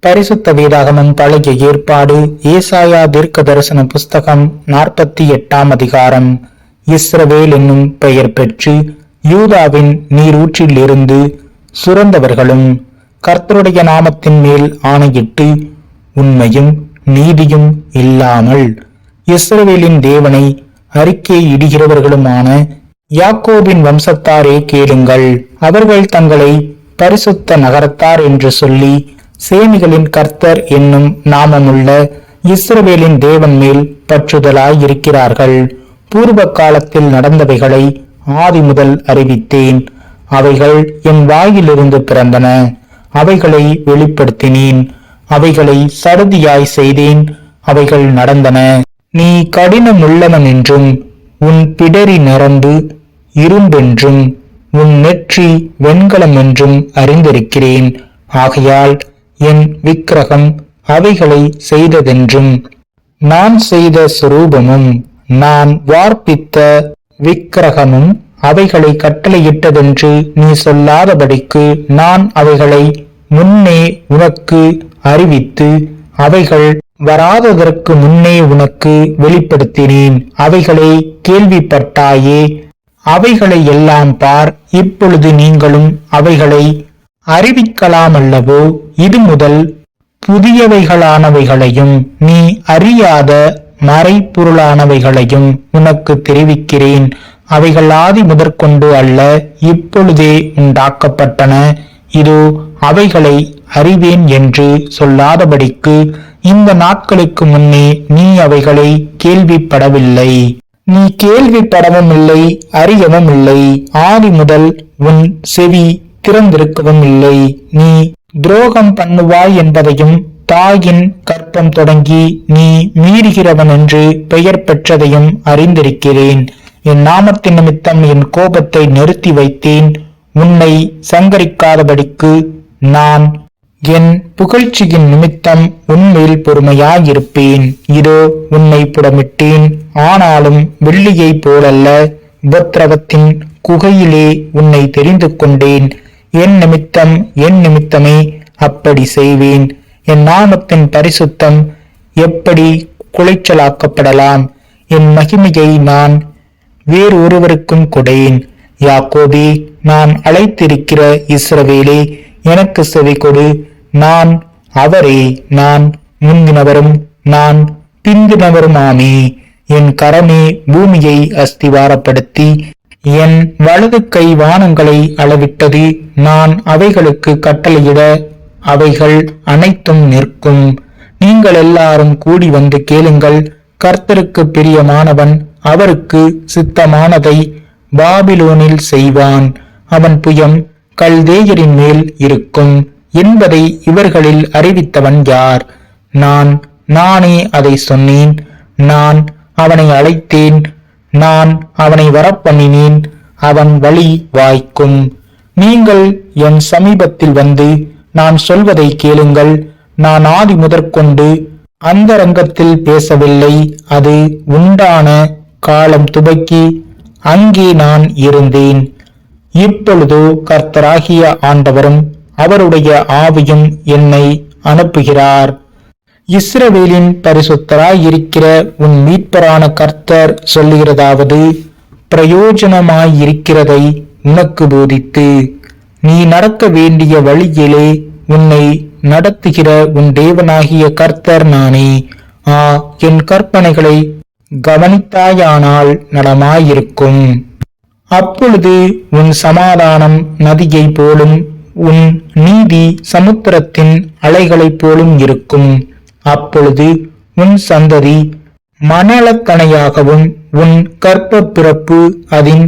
பரிசுத்த வேதாகமம் பழைய ஏற்பாடு ஏசாயா தீர்க்க தரிசன புஸ்தகம் 48ஆம் அதிகாரம். இஸ்ரவேல் என்னும் பெயர் பெற்று யூதாவின் நீரூற்றிலிருந்து சுரந்தவர்களும் கர்த்தருடைய நாமத்தின் மேல் ஆணையிட்டு உண்மையும் நீதியும் இல்லாமல் இஸ்ரவேலின் தேவனை அறிக்கையிடுகிறவர்களுமான யாக்கோபின் வம்சத்தாரே கேளுங்கள். அவர்கள் தங்களை பரிசுத்த நகரத்தார் என்று சொல்லி சேனைகளின் கர்த்தர் என்னும் நாமமுள்ள இஸ்ரவேலின் தேவன் மேல் பற்றுதலாயிருக்கிறார்கள். பூர்வ காலத்தில் நடந்தவைகளை ஆதி முதல் அறிவித்தேன். அவைகள் என் வாயிலிருந்து பிறந்தன. அவைகளை வெளிப்படுத்தினேன். அவைகளை சடுதியாய் செய்தேன். அவைகள் நடந்தன. நீ கடினமுள்ளவன் என்றும் உன் பிடரி நரம்பு இரும்பென்றும் உன் நெற்றி வெண்கலம் என்றும் அறிந்திருக்கிறேன். ஆகையால் என் விக்கிரகம் அவைகளை செய்ததென்றும் நான் செய்த சுரூபமும் நான் வார்ப்பித்த விக்கிரகமும் அவைகளை கட்டளையிட்டதென்று நீ சொல்லாதபடிக்கு நான் அவைகளை முன்னே உனக்கு அறிவித்து அவைகள் வராததற்கு முன்னே உனக்கு வெளிப்படுத்தினேன். அவைகளை கேள்விப்பட்டாயே. அவைகளை எல்லாம் பார். இப்பொழுது நீங்களும் அவைகளை அறிவிக்கலாமல்லவோ? இது முதல் புதியவைகளானவைகளையும் நீ அறியாத மறைப்பொருளானவைகளையும் உனக்கு தெரிவிக்கிறேன். அவைகள் ஆதி முதற்கொண்டு அல்ல, இப்பொழுதே உண்டாக்கப்பட்டன. இதோ அவைகளை அறிவேன் என்று சொல்லாதபடிக்கு இந்த நாட்களுக்கு முன்னே நீ அவைகளை கேள்விப்படவில்லை. நீ கேள்விப்படவும் இல்லை, அறியவும் இல்லை. ஆதி முதல் உன் செவி திறந்திருக்கவும் இல்லை. நீ துரோகம் பண்ணுவாய் என்பதையும் தாயின் கற்பம் தொடங்கி நீ மீறுகிறவன் என்று பெயர் பெற்றதையும் அறிந்திருக்கிறேன். என் நாமத்தின் நிமித்தம் என் கோபத்தை நிறுத்தி வைத்தேன். உன்னை சங்கரிக்காதபடிக்கு நான் என் புகழ்ச்சியின் நிமித்தம் உன்மேல் பொறுமையாயிருப்பேன். இதோ உன்னை புடமிட்டேன். ஆனாலும் வெள்ளியை போலல்ல, உபத்திரவத்தின் குகையிலே உன்னை தெரிந்து கொண்டேன். என் நிமித்தமே அப்படி செய்வேன். என் நாமத்தின் பரிசுத்தம் எப்படி குலைச்சலாக்கப்படலாம்? என் மகிமையை நான் வேறு ஒருவருக்கும் கொடேன். யாக்கோபே, நான் அழைத்திருக்கிற இஸ்ரவேலே, எனக்கு செவி கொடு. நான் அவரே. நான் முந்தினவரும் நான் பிந்தினவருமாமே. என் கரமே பூமியை அஸ்திவாரப்படுத்தி என் வலது கை வானங்களை அளவிட்டது. நான் அவைகளுக்கு கட்டளையிட அவைகள் அனைத்தும் நிற்கும். நீங்கள் எல்லாரும் கூடி வந்து கேளுங்கள். கர்த்தருக்கு பிரியமானவன் அவருக்கு சித்தமானதை பாபிலோனில் செய்வான். அவன் புயம் கல்தேயரின் மேல் இருக்கும் என்பதை இவர்களில் அறிவித்தவன் யார்? நானே அதை சொன்னேன். நான் அவனை அழைத்தேன். நான் அவனை வரப்பண்ணினேன். அவன் வழி வாய்க்கும். நீங்கள் என் சமீபத்தில் வந்து நான் சொல்வதை கேளுங்கள். நான் ஆதி முதற்கொண்டு அந்தரங்கத்தில் பேசவில்லை. அது உண்டான காலம் துவக்கி அங்கே நான் இருந்தேன். இப்பொழுதோ கர்த்தராகிய ஆண்டவரும் அவருடைய ஆவியும் என்னை அனுப்புகிறார். இஸ்ரவேலின் பரிசுத்தராயிருக்கிற உன் மீட்பரான கர்த்தர் சொல்லுகிறதாவது, பிரயோஜனமாயிருக்கிறதை உனக்கு போதித்து நீ நடக்க வேண்டிய வழியிலே உன்னை நடத்துகிற உன் தேவனாகிய கர்த்தர் நானே. என் கற்பனைகளை கவனித்தாயானால் நலமாயிருக்கும். அப்பொழுது உன் சமாதானம் நதியை போலும் உன் நீதி சமுத்திரத்தின் அலைகளைப் போலும் இருக்கும். அப்பொழுது உன் சந்ததி மணலத்தனையாகவும் உன் கற்ப பிறப்பு அதன்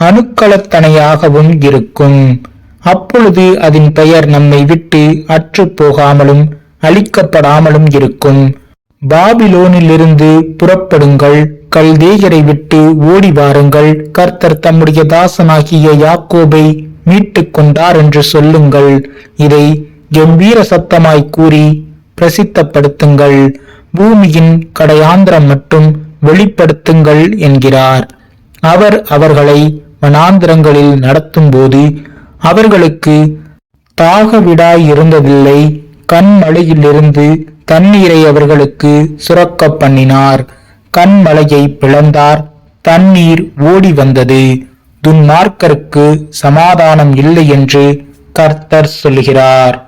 அணுக்களத்தனையாகவும் இருக்கும். அப்பொழுது அதன் பெயர் நம்மை விட்டு அற்று போகாமலும் அழிக்கப்படாமலும் இருக்கும். பாபிலோனிலிருந்து புறப்படுங்கள், கல்தேயரை விட்டு ஓடி வாருங்கள். கர்த்தர் தம்முடைய தாசனாகிய யாக்கோபை மீட்டு கொண்டார் என்று சொல்லுங்கள். இதை கம்பீர சத்தமாய் கூறி பிரசித்தப்படுத்துங்கள். பூமியின் கடையாந்திரம் மட்டும் வெளிப்படுத்துங்கள் என்கிறார். அவர் அவர்களை வனாந்திரங்களில் நடத்தும் போது அவர்களுக்கு தாகவிடாயிருந்ததில்லை. கண்மலையிலிருந்து தண்ணீரை அவர்களுக்கு சுரக்க பண்ணினார். கண்மலையை பிளந்தார், தண்ணீர் ஓடி வந்தது. துன்மார்க்கருக்கு சமாதானம் இல்லை என்று கர்த்தர் சொல்கிறார்.